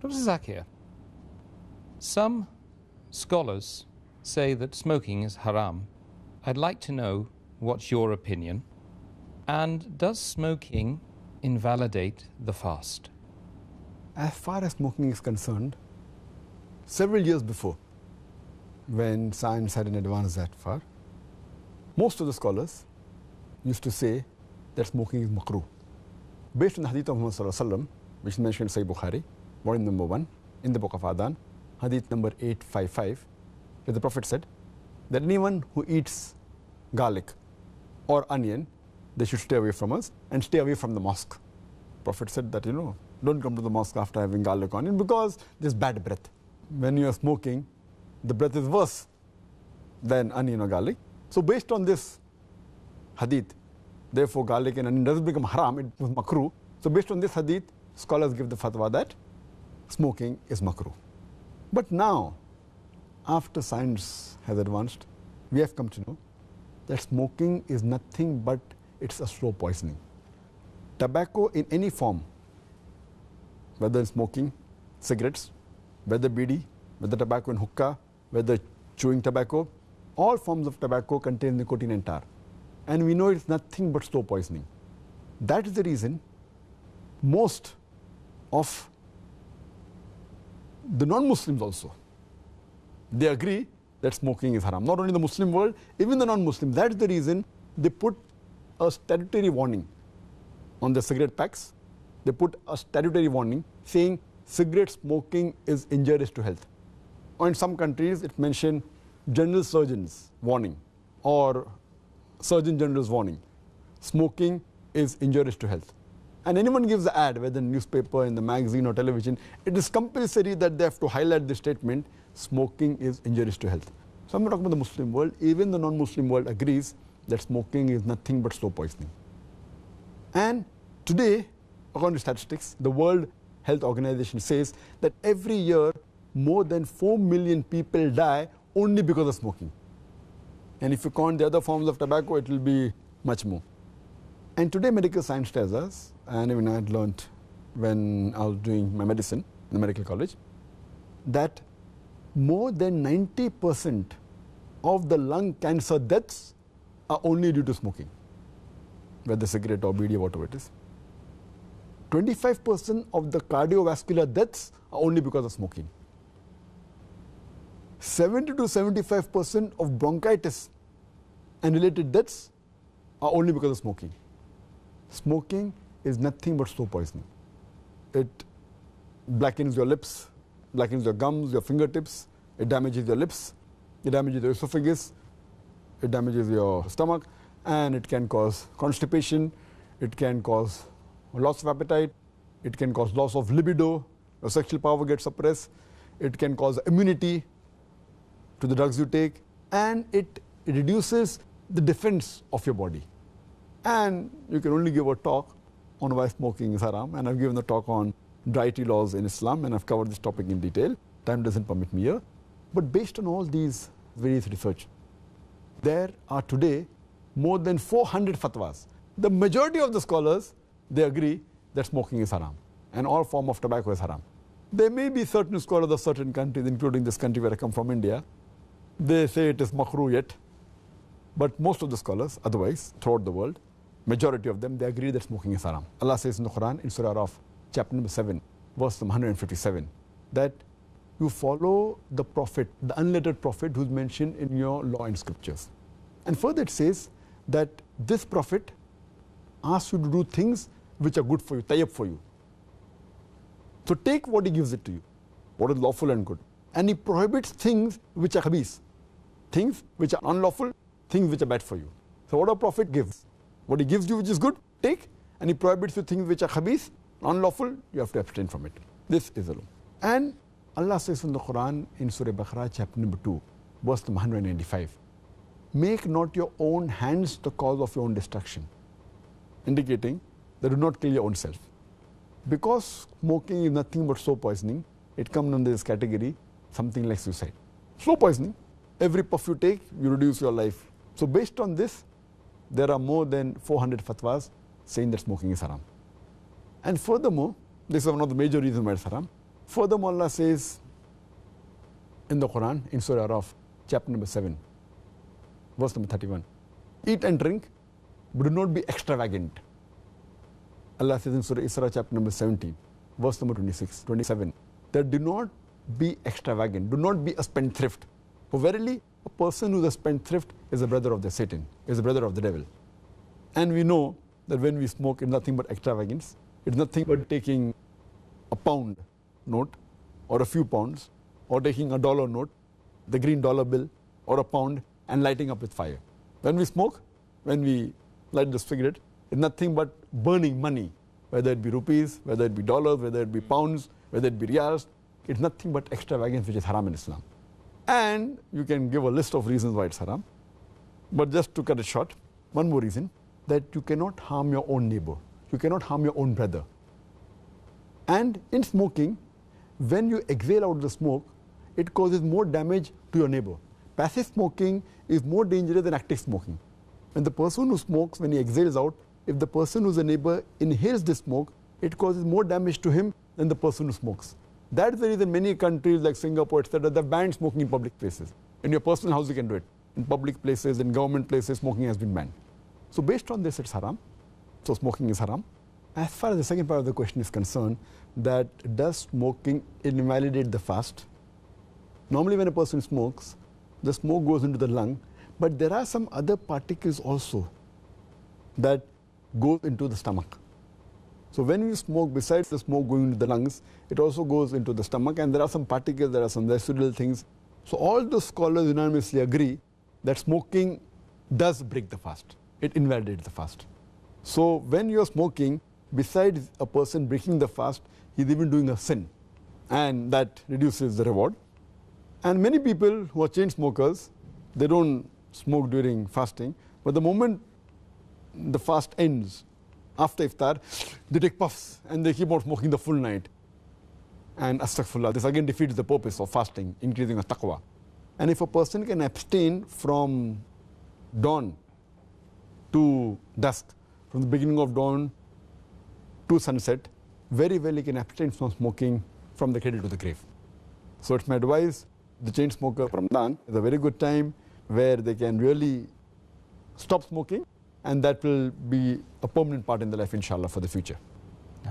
Dr. Zakir, some scholars say that smoking is haram. I'd like to know what's your opinion. And does smoking invalidate the fast? As far as smoking is concerned, several years before, when science hadn't advanced that far, most of the scholars used to say that smoking is makruh. Based on the hadith of Muhammad sallallahu alaihi wasallam, which is mentioned in Sahih Bukhari, volume number 1, in the book of Adhan, hadith number 855, where the Prophet said that anyone who eats garlic or onion, they should stay away from us and stay away from the mosque. Prophet said that, don't come to the mosque after having garlic or onion because there's bad breath. When you are smoking, the breath is worse than onion or garlic. So based on this hadith, therefore garlic and onion doesn't become haram, it was makruh. So based on this hadith, scholars give the fatwa that smoking is makruh. But now, after science has advanced, we have come to know that smoking is nothing but it's a slow poisoning. Tobacco in any form, whether smoking, cigarettes, whether bidi, whether tobacco in hookah, whether chewing tobacco, all forms of tobacco contain nicotine and tar. And we know it's nothing but slow poisoning. That is the reason most of the non-Muslims also, they agree that smoking is haram. Not only the Muslim world, even the non-Muslim. That is the reason they put a statutory warning on the cigarette packs. They put a statutory warning saying cigarette smoking is injurious to health. Or in some countries, it mentioned general surgeon's warning or surgeon general's warning. Smoking is injurious to health. And anyone gives the ad, whether in newspaper, in the magazine or television, it is compulsory that they have to highlight the statement, smoking is injurious to health. So I'm not talking about the Muslim world, even the non-Muslim world agrees that smoking is nothing but slow poisoning. And today, according to statistics, the World Health Organization says that every year more than 4 million people die only because of smoking. And if you count the other forms of tobacco, it will be much more. And today medical science tells us, and even I had learned when I was doing my medicine in the medical college, that more than 90% of the lung cancer deaths are only due to smoking, whether cigarette or bidi or whatever it is. 25% of the cardiovascular deaths are only because of smoking. 70 to 75% of bronchitis and related deaths are only because of smoking. Smoking is nothing but slow poisoning. It blackens your lips, blackens your gums, your fingertips, it damages your lips, it damages your esophagus, it damages your stomach, and it can cause constipation, it can cause loss of appetite, it can cause loss of libido, your sexual power gets suppressed, it can cause immunity to the drugs you take, and it reduces the defense of your body. And you can only give a talk on why smoking is haram, and I've given a talk on dietary laws in Islam, and I've covered this topic in detail. Time doesn't permit me here. But based on all these various research, there are today more than 400 fatwas. The majority of the scholars, they agree that smoking is haram, and all form of tobacco is haram. There may be certain scholars of certain countries, including this country where I come from, India, they say it is makruh yet. But most of the scholars, otherwise, throughout the world, majority of them, they agree that smoking is haram. Allah says in the Quran, in Surah Araf, chapter number 7, verse 157, that you follow the prophet, the unlettered prophet who's mentioned in your law and scriptures. And further it says that this prophet asks you to do things which are good for you, tayyib for you. So take what he gives it to you, what is lawful and good. And he prohibits things which are khabith, things which are unlawful, things which are bad for you. So what a prophet gives, what he gives you which is good, take, and he prohibits you things which are khabith, unlawful, you have to abstain from it. This is the law. And Allah says in the Quran in Surah Baqarah chapter number 2, verse 195, make not your own hands the cause of your own destruction, indicating that do not kill your own self. Because smoking is nothing but slow poisoning, it comes under this category, something like suicide. Slow poisoning, every puff you take, you reduce your life. So based on this, there are more than 400 fatwas saying that smoking is haram. And furthermore, this is one of the major reasons why it's haram. Furthermore, Allah says in the Quran, in Surah Araf, chapter number 7, verse number 31, eat and drink, but do not be extravagant. Allah says in Surah Isra, chapter number 17, verse number 27, that do not be extravagant, do not be a spendthrift. For verily, a person who is a spendthrift is a brother of the Satan, is a brother of the devil. And we know that when we smoke, it's nothing but extravagance. It's nothing but taking a pound note or a few pounds, or taking a dollar note, the green dollar bill, or a pound, and lighting up with fire. When we smoke, when we light the cigarette, it's nothing but burning money, whether it be rupees, whether it be dollars, whether it be pounds, whether it be riyals. It's nothing but extravagance, which is haram in Islam. And you can give a list of reasons why it's haram. But just to cut it short, one more reason, that you cannot harm your own neighbor. You cannot harm your own brother. And in smoking, when you exhale out the smoke, it causes more damage to your neighbor. Passive smoking is more dangerous than active smoking. When the person who smokes, when he exhales out, if the person who's a neighbor inhales the smoke, it causes more damage to him than the person who smokes. That's the reason many countries like Singapore, etc., they've banned smoking in public places. In your personal house, you can do it. In public places, in government places, smoking has been banned. So based on this, it's haram. So smoking is haram. As far as the second part of the question is concerned, that does smoking invalidate the fast? Normally when a person smokes, the smoke goes into the lung, but there are some other particles also that go into the stomach. So when we smoke, besides the smoke going into the lungs, it also goes into the stomach, and there are some particles, there are some residual things. So all the scholars unanimously agree that smoking does break the fast. It invalidates the fast. So when you're smoking, besides a person breaking the fast, he's even doing a sin, and that reduces the reward. And many people who are chain smokers, they don't smoke during fasting, but the moment the fast ends, after iftar, they take puffs and they keep on smoking the full night. And astaghfirullah, this again defeats the purpose of fasting, increasing of taqwa. And if a person can abstain from dawn to dusk, from the beginning of dawn to sunset, very well he can abstain from smoking from the cradle to the grave. So it's my advice, the chain smoker, Ramadan is a very good time where they can really stop smoking, and that will be a permanent part in their life, inshallah, for the future.